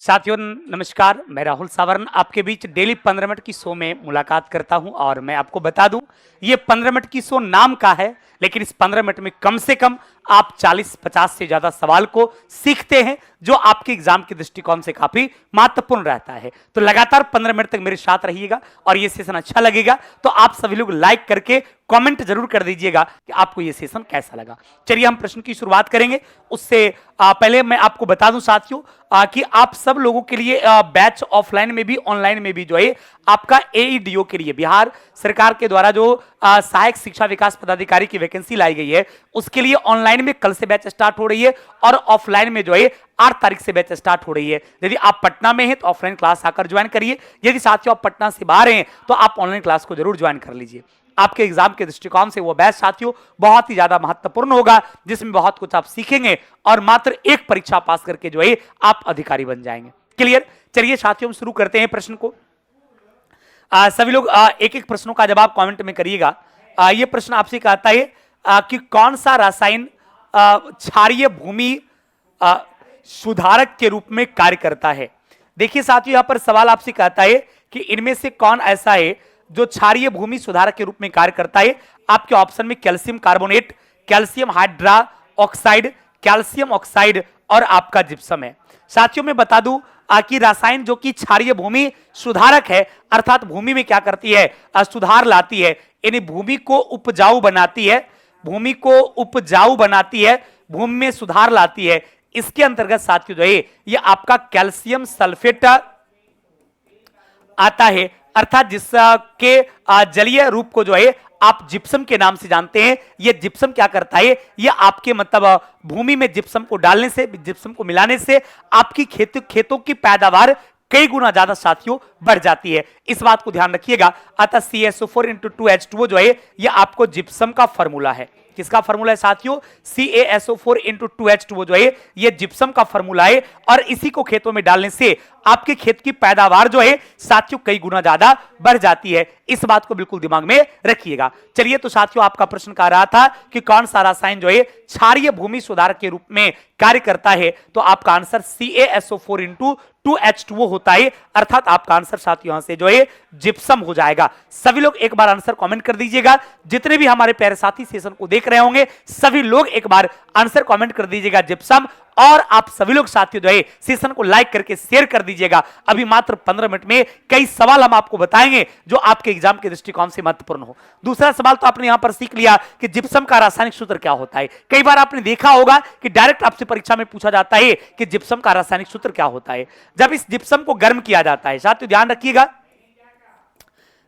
साथियों नमस्कार, मैं राहुल सावरन आपके बीच डेली 15 मिनट की शो में मुलाकात करता हूं और मैं आपको बता दूं ये 15 मिनट की शो नाम का है, लेकिन इस 15 मिनट में कम से कम आप 40-50 से ज्यादा सवाल को सीखते हैं जो आपके एग्जाम के दृष्टिकोण से काफी महत्वपूर्ण रहता है। तो लगातार 15 मिनट तक मेरे साथ रहिएगा और ये सेशन अच्छा लगेगा तो आप सभी लोग लाइक करके कमेंट जरूर कर दीजिएगा कि आपको ये सेशन कैसा लगा। चलिए हम प्रश्न की शुरुआत करेंगे। उससे पहले मैं आपको बता दूं साथियों कि आप सब लोगों के लिए बैच ऑफलाइन में भी ऑनलाइन में भी जो है आपका एईडीओ के लिए बिहार सरकार के द्वारा जो सहायक शिक्षा विकास पदाधिकारी की वैकेंसी लाई गई है उसके लिए ऑनलाइन में कल से बैच स्टार्ट हो रही है और ऑफलाइन में जो है 8 तारीख से बैच स्टार्ट हो रही है। यदि आप पटना में हैं तो ऑफलाइन क्लास आकर ज्वाइन करिए, यदि साथियों आप पटना से बाहर हैं तो आप ऑनलाइन क्लास को जरूर ज्वाइन कर लीजिए। आपके एग्जाम के दृष्टिकोण से वो बैच साथियों बहुत ही ज्यादा महत्वपूर्ण होगा जिसमें बहुत कुछ आप सीखेंगे और मात्र एक परीक्षा पास करके जो है आप अधिकारी बन जाएंगे। क्लियर? चलिए साथियों हम शुरू करते हैं प्रश्न को। सभी लोग एक एक प्रश्नों का जवाब कमेंट में करिएगा। ये प्रश्न आपसे कहता है कि कौन सा रासायन क्षारीय भूमि सुधारक के रूप में कार्य करता है। देखिए साथियों यहां पर सवाल आपसे कहता है कि इनमें से कौन ऐसा है जो क्षारीय भूमि सुधारक के रूप में कार्य करता है। आपके ऑप्शन में calcium carbonate, calcium hydra oxide, calcium oxide और आपका जिप्सम है। साथियों मैं बता दूं कि रासायन जो कि क्षारीय भूमि सुधारक है अर्थात भूमि में क्या करती है, सुधार लाती है, यानी भूमि को उपजाऊ बनाती है, भूमि को उपजाऊ बनाती है, भूमि में सुधार लाती है। इसके अंतर्गत साथियों जो है ये आपका कैल्शियम सल्फेट आता है अर्थात जिसके जलीय रूप को जो है आप जिप्सम के नाम से जानते हैं। ये जिप्सम क्या करता है, ये आपके मतलब भूमि में जिप्सम को डालने से, जिप्सम को मिलाने से आपकी खेतों की पैदावार कई गुना ज्यादा साथियों बढ़ जाती है। इस बात को ध्यान रखिएगा। अतः CaSO4 × 2H2O जो है ये आपको जिप्सम का फॉर्मूला है। किसका फॉर्मूला है साथियों? CaSO4 × 2H2O जो है ये जिप्सम का फॉर्मूला है और इसी को खेतों में डालने से आपके खेत की पैदावार जो है साथियों कई गुना ज्यादा बढ़ जाती है। इस बात को बिल्कुल दिमाग में रखिएगा। चलिए तो साथियों आपका प्रश्न कह रहा था कि कौन सा रासायन जो है क्षारीय भूमि सुधारक के रूप में कार्य करता है, तो आपका आंसर CaSO4 × 2H2O होता है अर्थात आपका आंसर साथियों यहां से जो है जिप्सम हो जाएगा। सभी लोग एक बार आंसर कमेंट कर दीजिएगा। जितने भी हमारे प्यारे साथी सेशन को देख रहे होंगे सभी लोग एक बार आंसर कमेंट कर दीजिएगा जिप्सम, और आप सभी लोग साथियों जो है सेशन को लाइक करके शेयर कर दीजिएगा। अभी मात्र 15 मिनट में कई सवाल हम आपको बताएंगे जो आपके एग्जाम के दृष्टिकोण से महत्वपूर्ण हो। दूसरा सवाल तो आपने यहां पर सीख लिया कि जिप्सम का रासायनिक सूत्र क्या होता है। कई बार आपने देखा होगा कि डायरेक्ट आपसे परीक्षा में पूछा जाता है कि जिप्सम का रासायनिक सूत्र क्या होता है। जब इस जिप्सम को गर्म किया जाता है साथियों ध्यान रखिएगा,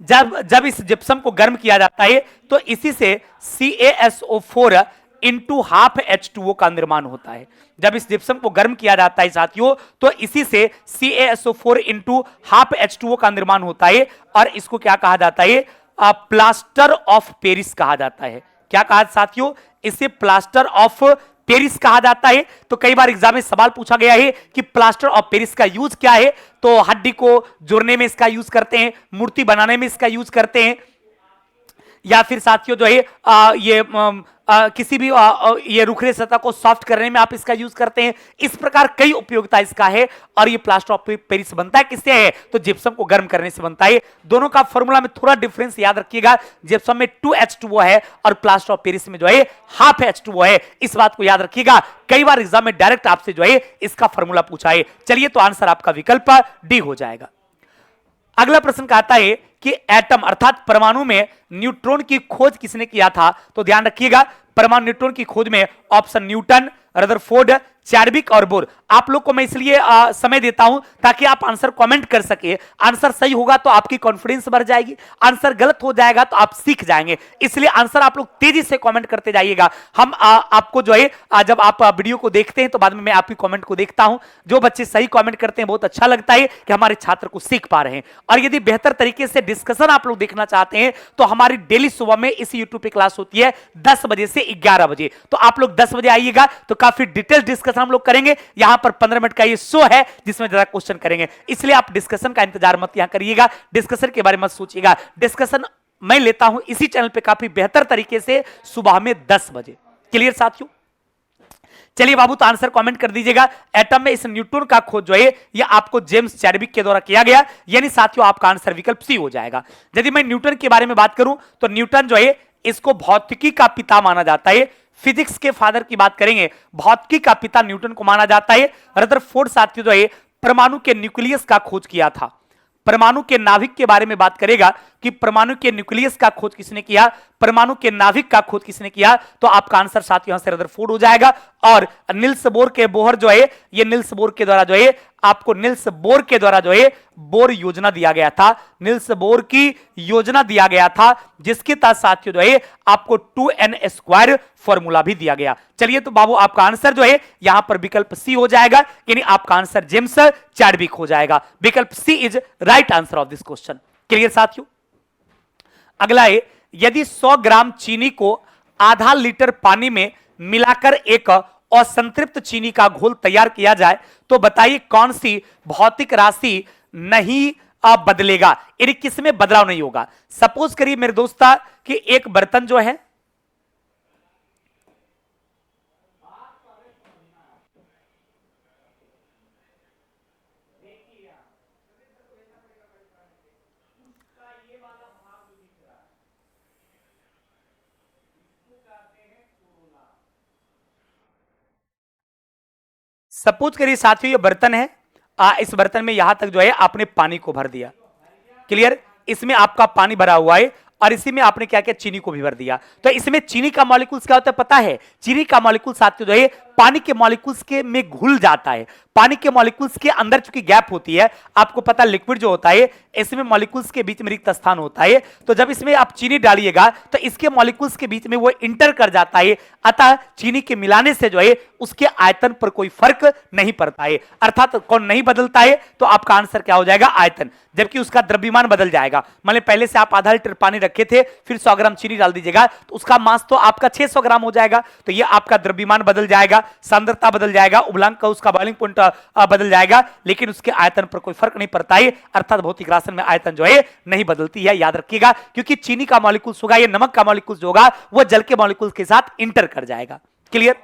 जब इस जिप्सम को गर्म किया जाता है तो इसी से CaSO4 × ½ H2O का निर्माण होता है। जब इस जिप्सम को गर्म किया जाता है साथियों तो इसी से CaSO4 × ½ H2O का निर्माण होता है और इसको क्या कहा जाता है? प्लास्टर ऑफ पेरिस कहा जाता है। क्या कहा साथियों? इसे प्लास्टर ऑफ पेरिस कहा जाता है। तो कई बार एग्जाम में सवाल पूछा गया है कि प्लास्टर ऑफ पेरिस का यूज क्या है, तो हड्डी को जोड़ने में इसका यूज करते हैं, मूर्ति बनाने में इसका यूज करते हैं, या फिर साथियों जो है किसी भी ये रुखरे सतह को सॉफ्ट करने में आप इसका यूज करते हैं। इस प्रकार कई उपयोगिता इसका है और ये प्लास्टर ऑफ पेरिस बनता है किससे है, तो जिप्सम को गर्म करने से बनता है। दोनों का फॉर्मूला में थोड़ा डिफरेंस याद रखिएगा, जिप्सम में 2H2O है और प्लास्टर ऑफ पेरिस में जो है ½ H2O है। इस बात को याद रखिएगा, कई बार एग्जाम में डायरेक्ट आपसे जो है इसका फॉर्मूला पूछा है। चलिए तो आंसर आपका विकल्प डी हो जाएगा। अगला प्रश्न कहता है कि एटम अर्थात परमाणु में न्यूट्रॉन की खोज किसने किया था, तो ध्यान रखिएगा परमाणु न्यूट्रॉन की खोज में ऑप्शन न्यूटन, रदरफोर्ड, चैडविक और बोर। आप लोग को मैं इसलिए समय देता हूं ताकि आप आंसर कमेंट कर सके। आंसर सही होगा तो आपकी कॉन्फिडेंस बढ़ जाएगी, आंसर गलत हो जाएगा तो आप सीख जाएंगे। इसलिए आंसर आप लोग तेजी से कमेंट करते जाइएगा। हम आपको जो है जब आप वीडियो को देखते हैं तो बाद में मैं आपकी कमेंट को देखता हूं। जो बच्चे सही कमेंट करते हैं बहुत अच्छा लगता है कि हमारे छात्र को सीख पा रहे हैं। और यदि बेहतर तरीके से डिस्कशन आप लोग देखना चाहते हैं तो हमारी डेली सुबह में इस यूट्यूब पे क्लास होती है 10 बजे से 11 बजे। तो आप लोग 10 बजे आइएगा तो काफी डिटेल डिस्कशन हम लोग करेंगे। यहां पर 15 मिनट का ये शो है जिसमें जरा क्वेश्चन करेंगे, इसलिए आप डिस्कशन का इंतजार मत यहां करिएगा, डिस्कशन के बारे में मत सोचिएगा। डिस्कशन मैं लेता हूं इसी चैनल पे काफी बेहतर तरीके से सुबह में 10 बजे। क्लियर साथियों? चलिए बाबू, तो आंसर कमेंट कर दीजिएगा। एटम में इस न्यूट्रॉन का खोज जो है ये आपको जेम्स चैडविक के द्वारा किया गया, यानी साथियों आपका आंसर विकल्प सी हो जाएगा। यदि मैं न्यूटन के बारे में बात करूं तो न्यूटन जो है इसको भौतिकी का पिता माना जाता है। फिजिक्स के फादर की बात करेंगे, भौतिकी का पिता न्यूटन को माना जाता है। रदरफोर्ड साथियों जो है परमाणु के न्यूक्लियस का खोज किया था। परमाणु के नाभिक के बारे में बात करेगा कि परमाणु के न्यूक्लियस का खोज किसने किया, परमाणु के नाभिक का खोज किसने किया, तो आपका आंसर साथियों यहां से रदरफोर्ड हो जाएगा। और निल्स बोर के बोहर जो है ये निल्स बोर के द्वारा जो है आपको निल्स बोर के द्वारा जो है बोर योजना दिया गया था। निल्स बोर की योजना दिया गया था जिसके तहत साथियों जो है आपको 2n² फॉर्मूला भी दिया गया। चलिए तो बाबू आपका आंसर जो है यहां पर विकल्प सी हो जाएगा, यानी आपका आंसर जेम्स चैडविक हो जाएगा। विकल्प C is right answer of this question. Clear साथियों। अगला है, यदि 100 ग्राम चीनी को आधा लीटर पानी में मिलाकर एक असंतृप्त चीनी का घोल तैयार किया जाए तो बताइए कौन सी भौतिक राशि नहीं बदलेगा, यानी किसमें बदलाव नहीं होगा। सपोज करिए मेरे दोस्ता कि एक बर्तन जो है सपोज करिए साथियों ये बर्तन है, इस बर्तन में यहां तक जो है आपने पानी को भर दिया। क्लियर, इसमें आपका पानी भरा हुआ है और इसी में आपने क्या किया, चीनी को भी भर दिया। तो इसमें चीनी का मॉलिक्यूल्स क्या होता है पता है, चीनी का मॉलिक्यूल साथियों जो है पानी के मॉलिक्यूल्स के में घुल जाता है। पानी के मॉलिक्यूल्स के अंदर चूंकि गैप होती है, आपको पता लिक्विड जो होता है इसमें मॉलिक्यूल्स के बीच में रिक्त स्थान होता है, तो जब इसमें आप चीनी डालिएगा तो इसके मॉलिक्यूल्स के बीच में वो इंटर कर जाता है। अतः चीनी के मिलाने से जो है उसके आयतन पर कोई फर्क नहीं पड़ता है, अर्थात कौन नहीं बदलता है, तो आपका आंसर क्या हो जाएगा, आयतन। जबकि उसका द्रव्यमान बदल जाएगा। मान लीजिए पहले से आप आधा लीटर पानी रखे थे, फिर 100 ग्राम चीनी डाल दीजिएगा तो उसका मास तो आपका 600 ग्राम हो जाएगा। तो ये आपका द्रव्यमान बदल जाएगा, सांद्रता बदल जाएगा, उबलांक का उसका बॉइलिंग पॉइंट बदल जाएगा, लेकिन उसके आयतन पर कोई फर्क नहीं पड़ता है। अर्थात भौतिक राशन में आयतन जो है नहीं बदलती है, याद रखिएगा। क्योंकि चीनी का मॉलिक्यूल्स होगा, ये नमक का मॉलिक्यूल्स होगा, वो जल के मॉलिक्यूल्स के साथ इंटर कर जाएगा। क्लियर।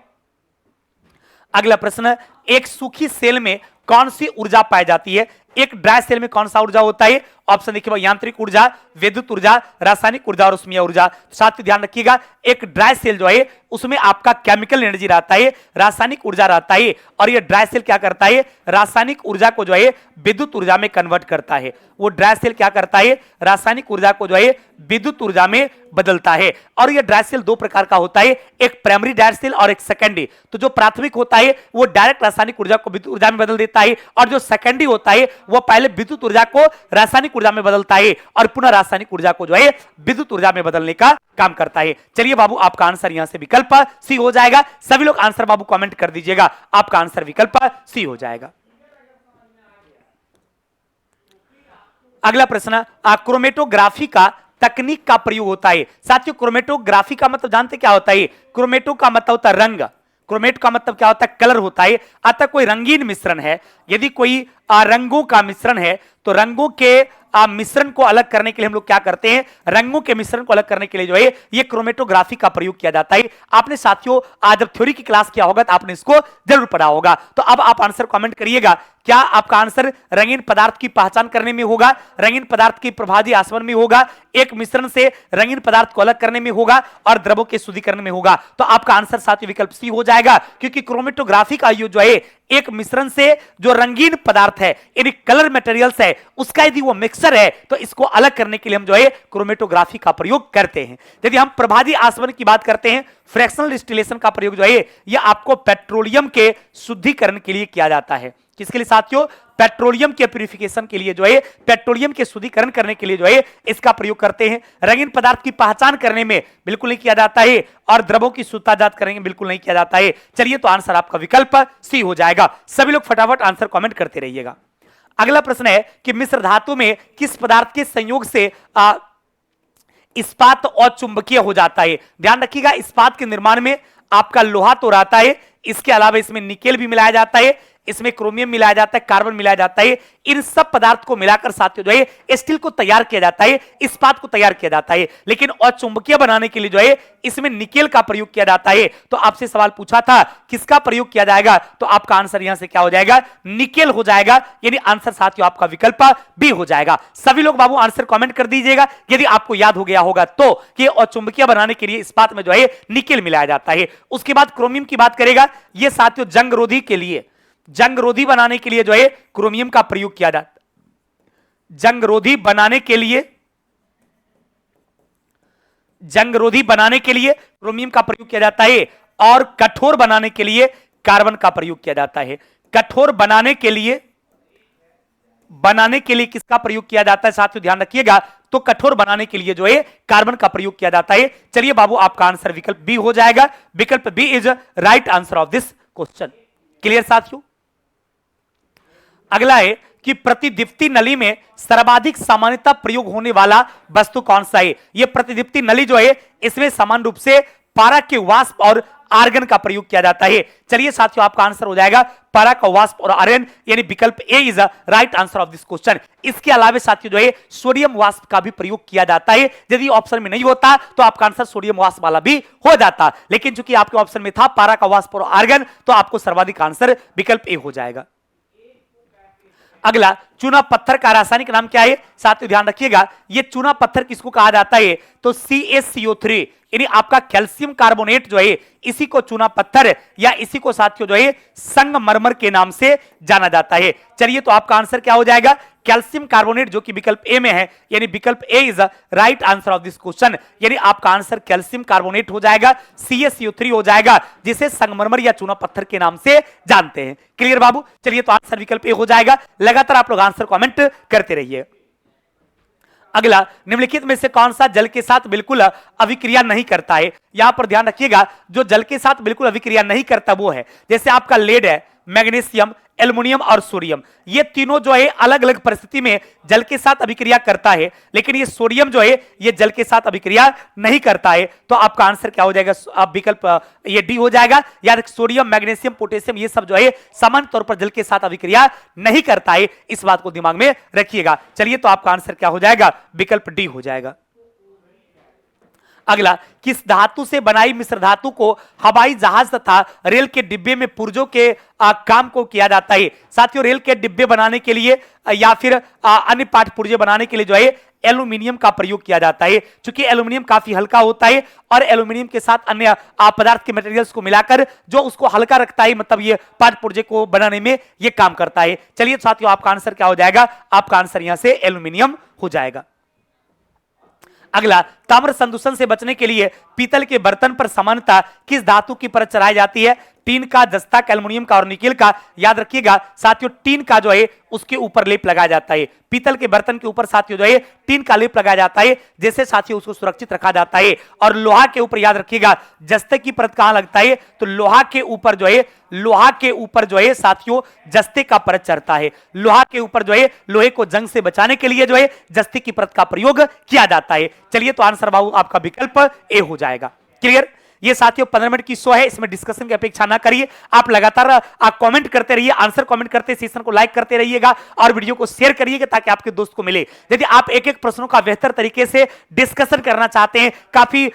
अगला प्रश्न, एक सूखी सेल में कौन सी ऊर्जा पाई जाती है। एक ड्राई सेल में कौन सा ऊर्जा होता है, ऑप्शन देखिए, यांत्रिक ऊर्जा, विद्युत ऊर्जा, रासायनिक ऊर्जा और उष्मीय ऊर्जा। साथ ही ध्यान रखिएगा, एक ड्राई सेल जो है उसमें आपका केमिकल एनर्जी रहता है, रासायनिक ऊर्जा रहता है, और ये ड्राई सेल क्या करता है, रासायनिक ऊर्जा को जो है विद्युत ऊर्जा में कन्वर्ट करता है। वो ड्राई सेल क्या करता है, रासायनिक ऊर्जा को जो है विद्युत ऊर्जा में बदलता है। और ये ड्राई सेल दो प्रकार का होता है, एक प्राइमरी ड्राई सेल और एक सेकेंडरी। तो जो प्राथमिक होता है वो डायरेक्ट रासायनिक ऊर्जा को विद्युत ऊर्जा में बदल देता है, और जो सेकेंडरी होता है वो पहले विद्युत ऊर्जा को रासायनिक ऊर्जा में बदलता है और पुनः रासायनिक ऊर्जा को जो है विद्युत ऊर्जा में बदलने का काम करता है। चलिए बाबू आपका आंसर यहां से विकल्प सी हो जाएगा। सभी लोग आंसर बाबू कमेंट कर दीजिएगा, आपका आंसर विकल्प सी हो जाएगा। अगला प्रश्न, क्रोमेटोग्राफी का तकनीक का प्रयोग होता है। साथियों क्रोमेटोग्राफी का मतलब जानते क्या होता है, क्रोमेटो का मतलब होता है रंग, क्रोमेट का मतलब क्या होता है, कलर होता है। अतः कोई रंगीन मिश्रण है, यदि कोई रंगों का मिश्रण है तो रंगों के मिश्रण को अलग करने के लिए हम लोग क्या करते हैं, रंगों के मिश्रण को अलग करने के लिए जो है ये क्रोमेटोग्राफी का प्रयोग किया जाता है। आपने साथियों आज जब थ्योरी की क्लास किया होगा तो आपने इसको जरूर पढ़ा होगा। तो अब आप आंसर कमेंट करिएगा, क्या आपका आंसर रंगीन पदार्थ की पहचान करने में होगा, रंगीन पदार्थ की प्रभावी आसवन में होगा, एक मिश्रण से रंगीन पदार्थ को अलग करने में होगा, और द्रवों के शुद्धिकरण में होगा। तो आपका आंसर साथियों विकल्प सी हो जाएगा, क्योंकि क्रोमेटोग्राफी का यूज जो है एक मिश्रण से जो रंगीन पदार्थ है यानी कलर मटेरियल्स है उसका यदि वो मिक्सर है तो इसको अलग करने के लिए हम जो है क्रोमेटोग्राफी का प्रयोग करते हैं। यदि हम प्रभावी आसवन की बात करते हैं, फ्रैक्शनल डिस्टिलेशन का प्रयोग जो है यह आपको पेट्रोलियम के शुद्धिकरण के लिए किया जाता है। किसके लिए साथियों, पेट्रोलियम के प्यूरिफिकेशन के लिए जो है, पेट्रोलियम के शुद्धिकरण करने के लिए जो है इसका प्रयोग करते हैं। रंगीन पदार्थ की पहचान करने में बिल्कुल नहीं किया जाता है, और द्रवों की शुद्धता जांच करने में बिल्कुल नहीं किया जाता है। चलिए तो आंसर आपका विकल्प सी हो जाएगा। सभी लोग फटाफट आंसर कमेंट करते रहिएगा। अगला प्रश्न है कि मिश्र धातु में किस पदार्थ के संयोग से इस्पात अचुंबकीय हो जाता है। ध्यान रखिएगा, इस्पात के निर्माण में आपका लोहा तो रहता है, इसके अलावा इसमें निकेल भी मिलाया जाता है, इसमें क्रोमियम मिलाया जाता है, कार्बन मिलाया जाता है। इन सब पदार्थ को मिलाकर साथियों जो है स्टील को तैयार किया जाता है, इस्पात को तैयार किया जाता है। लेकिन अचुंबकीय बनाने के लिए जो है इसमें निकेल का प्रयोग किया जाता है। तो आपसे सवाल पूछा था किसका प्रयोग किया जाएगा, तो आपका आंसर यहां से क्या हो जाएगा, निकेल हो जाएगा। यानी आंसर साथियों आपका विकल्प बी हो जाएगा। सभी लोग बाबू आंसर कमेंट कर दीजिएगा यदि आपको याद हो गया होगा तो, कि अचुंबकीय बनाने के लिए इस्पात में जो है निकेल मिलाया जाता है। उसके बाद क्रोमियम की बात करेगा, यह साथियों जंगरोधी के लिए, जंगरोधी बनाने के लिए जो है क्रोमियम का प्रयोग किया जाता है। जंगरोधी बनाने के लिए, जंगरोधी बनाने के लिए क्रोमियम का प्रयोग किया जाता है। और कठोर बनाने के लिए कार्बन का प्रयोग किया जाता है। कठोर बनाने के लिए किसका प्रयोग किया जाता है साथियों, ध्यान रखिएगा। तो कठोर बनाने के लिए जो है कार्बन का प्रयोग किया जाता है। चलिए बाबू आपका आंसर विकल्प बी हो जाएगा। विकल्प B is right answer of this question. Clear साथियों। अगला है कि प्रतिदीप्ति नली में सर्वाधिक सामान्यतः प्रयोग होने वाला वस्तु कौन सा है। यह प्रतिदीप्ति नली जो है इसमें समान रूप से पारा के वाष्प और आर्गन का प्रयोग किया जाता है। चलिए साथियों आपका आंसर हो जाएगा पारा का वाष्प और आर्गन, यानी विकल्प A is right answer of this question. इसके अलावा साथियों जो है सोडियम वाष्प का भी प्रयोग किया जाता है। यदि ऑप्शन में नहीं होता तो आपका आंसर सोडियम वाष्प वाला भी हो जाता, लेकिन चूंकि आपके ऑप्शन में था पारा का वाष्प और आर्गन, तो आपको सर्वाधिक आंसर विकल्प ए हो जाएगा। अगला चूना पत्थर का रासायनिक नाम क्या है साथियों, ध्यान रखिएगा। यह चूना पत्थर किसको कहा जाता है, तो CaCO3, यानी आपका कैल्शियम कार्बोनेट जो है इसी को चूना पत्थर या इसी को साथियों जो है संगमरमर के नाम से जाना जाता है। चलिए तो आपका आंसर क्या हो जाएगा, कैल्शियम कार्बोनेट, जो कि विकल्प ए में है, यानी विकल्प A is right answer of this question. यानी आपका आंसर कैल्शियम कार्बोनेट हो जाएगा, CaCO3 हो जाएगा, जिसे संगमरमर या चूना पत्थर के नाम से जानते हैं। क्लियर बाबू। चलिए तो आंसर विकल्प ए हो जाएगा। लगातार आप लोग आंसर कमेंट करते रहिए। अगला, निम्नलिखित में से कौन सा जल के साथ बिल्कुल अभिक्रिया नहीं करता है। यहां पर ध्यान रखिएगा, जो जल के साथ बिल्कुल अभिक्रिया नहीं करता वो है, जैसे आपका लेड है, मैग्नीशियम, एल्युमिनियम और सोडियम। ये तीनों जो है अलग अलग परिस्थिति में जल के साथ अभिक्रिया करता है, लेकिन ये सोडियम जो है ये जल के साथ अभिक्रिया नहीं करता है। तो आपका आंसर क्या हो जाएगा, आप विकल्प ये डी हो जाएगा। याद रखिए सोडियम, मैग्नीशियम, पोटेशियम ये सब जो है सामान्य तौर पर जल के साथ अभिक्रिया नहीं करता है, इस बात को दिमाग में रखिएगा। चलिए तो आपका आंसर क्या हो जाएगा, विकल्प डी हो जाएगा। अगला, किस धातु से बनाई मिश्र धातु को हवाई जहाज तथा रेल के डिब्बे में पुर्जों के काम को किया जाता है। साथियों रेल के डिब्बे बनाने के लिए या फिर अन्य पार्ट पुर्जे बनाने के लिए जो है एल्यूमिनियम का प्रयोग किया जाता है। चूंकि एल्यूमिनियम काफी हल्का होता है और एल्यूमिनियम के साथ अन्य पदार्थ के मटेरियल्स को मिलाकर जो उसको हल्का रखता है, मतलब ये पार्ट पुर्जे को बनाने में ये काम करता है। चलिए साथियों आपका आंसर क्या हो जाएगा, आपका आंसर यहां से एल्यूमिनियम हो जाएगा। अगला, ताम्र संदूषण से बचने के लिए पीतल के बर्तन पर सामान्यतः किस धातु की परत चढ़ाई जाती है। टीन का, जस्ता का, एल्युमिनियम का और निकेल का। याद रखिएगा साथियों टीन का जो है उसके ऊपर लेप लगाया जाता है। पीतल के बर्तन के ऊपर साथियों जो है टीन का लेप लगाया जाता है, जैसे साथियों उसको सुरक्षित रखा जाता है। और लोहा के ऊपर याद रखिएगा जस्ते की परत कहां लगता है, तो लोहा के ऊपर जो है साथियों जस्ते का परत चढ़ता है। लोहा के ऊपर जो है लोहे को जंग से बचाने के लिए जो है जस्ते की परत का प्रयोग किया जाता है। चलिए तो आंसर बाबू आपका विकल्प ए हो जाएगा। क्लियर। ये साथियों 15 मिनट की शो है, इसमें डिस्कशन की अपेक्षा ना करिए। आप लगातार कमेंट करते रहिए, आंसर कमेंट करते, सेशन को लाइक करते रहिएगा और वीडियो को शेयर करिएगा ताकि आपके दोस्त को मिले। यदि आप एक एक प्रश्नों का बेहतर तरीके से डिस्कशन करना चाहते हैं, काफी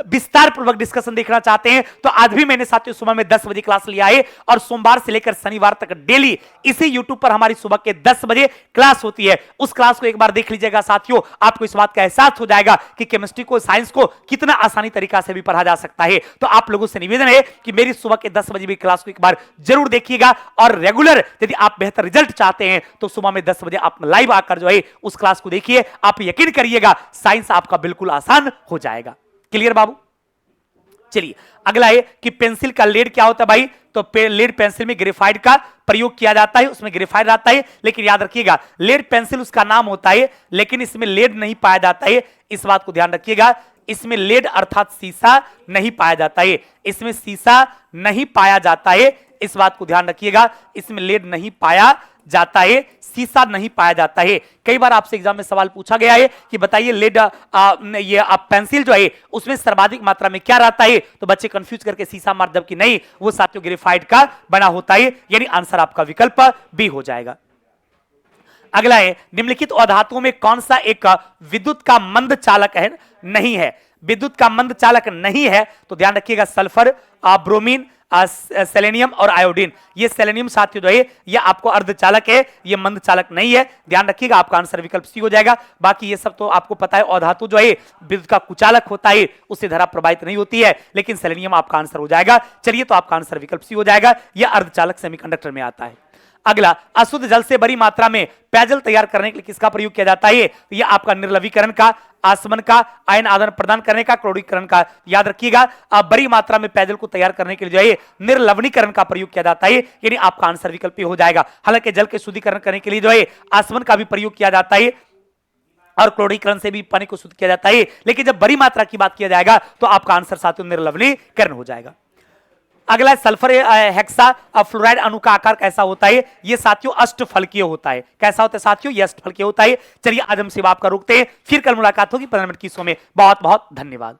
विस्तार पूर्वक डिस्कशन देखना चाहते हैं, तो आज भी मैंने साथियों सुबह में 10 बजे क्लास लिया है और सोमवार से लेकर शनिवार तक डेली इसी यूट्यूब पर हमारी सुबह के 10 बजे क्लास होती है। उस क्लास को एक बार देख लीजिएगा साथियों, आपको इस बात का एहसास हो जाएगा कि केमिस्ट्री को, साइंस को कितना आसानी तरीका से भी पढ़ा जा सकता है। तो आप लोगों से निवेदन है कि मेरी सुबह के 10 बजे भी क्लास को एक बार जरूर देखिएगा और रेगुलर यदि आप बेहतर रिजल्ट चाहते हैं तो सुबह में 10 बजे आप लाइव आकर जो है उस क्लास को देखिए। आप यकीन करिएगा साइंस आपका बिल्कुल आसान हो जाएगा। क्लियर बाबू। चलिए अगला है कि पेंसिल का लेड क्या होता है भाई, तो लेड पेंसिल में ग्रेफाइट का प्रयोग किया जाता है, उसमें ग्रेफाइट आता है, लेकिन याद रखिएगा लेड पेंसिल उसका नाम होता है, लेकिन इसमें लेड नहीं पाया जाता है। इस बात को ध्यान रखिएगा, इसमें लेड अर्थात शीशा नहीं पाया जाता है, इसमें शीशा नहीं पाया जाता है। इस बात को ध्यान रखिएगा, इसमें लेड नहीं पाया जाता है, सीसा नहीं पाया जाता है। कई बार आपसे एग्जाम में सवाल पूछा गया है कि बताइए लेड ये पेंसिल जो है उसमें सर्वाधिक मात्रा में क्या रहता है, तो बच्चे कंफ्यूज करके सीसा मार, जबकि नहीं, वो साथियों ग्रेफाइट का बना होता है, यानी आंसर आपका विकल्प बी हो जाएगा। अगला है निम्नलिखित अधातुओं में कौन सा एक विद्युत का मंद चालक है, नहीं है, विद्युत का मंद चालक नहीं है, तो ध्यान रखिएगा सल्फर, ब्रोमीन, सेलेनियम और आयोडीन। ये सेलेनियम साथियों जो है ये आपको अर्धचालक है, ये मंद चालक नहीं है, ध्यान रखिएगा, आपका आंसर विकल्प सी हो जाएगा। बाकी ये सब तो आपको पता है, अधातु जो है विद्युत का कुचालक होता है, उससे धारा प्रवाहित नहीं होती है, लेकिन सेलेनियम आपका आंसर हो जाएगा। चलिए, तो आपका आंसर विकल्प सी हो जाएगा, यह अर्धचालक सेमीकंडक्टर में आता है। अगला, अशुद्ध जल से बड़ी मात्रा में पेयजल तैयार करने के लिए किसका प्रयोग किया जाता है, यह आपका निर्लवीकरण का, आसमन का, आयन आदान प्रदान करने का, क्लोरीकरण का। याद रखिएगा, बड़ी मात्रा में पेयजल को तैयार करने के लिए जो है निर्लवणीकरण का प्रयोग किया जाता है, यानी आपका आंसर विकल्प हो जाएगा। हालांकि जल के शुद्धिकरण करने के लिए जो है आसमन का भी प्रयोग किया जाता है और क्लोरीकरण से भी पानी को शुद्ध किया जाता है, लेकिन जब बड़ी मात्रा की बात किया जाएगा तो आपका आंसर साथियों निर्लवणीकरण हो जाएगा। अगला सल्फर हेक्सा फ्लोराइड अणु का आकार कैसा होता है, ये साथियों अष्टफलकीय होता है। कैसा होता है साथियों, ये अष्टफलकीय होता है। चलिए, आज हम सिर्फ आपका रुकते हैं, फिर कल मुलाकात होगी 15 मिनट की शो में। बहुत बहुत धन्यवाद।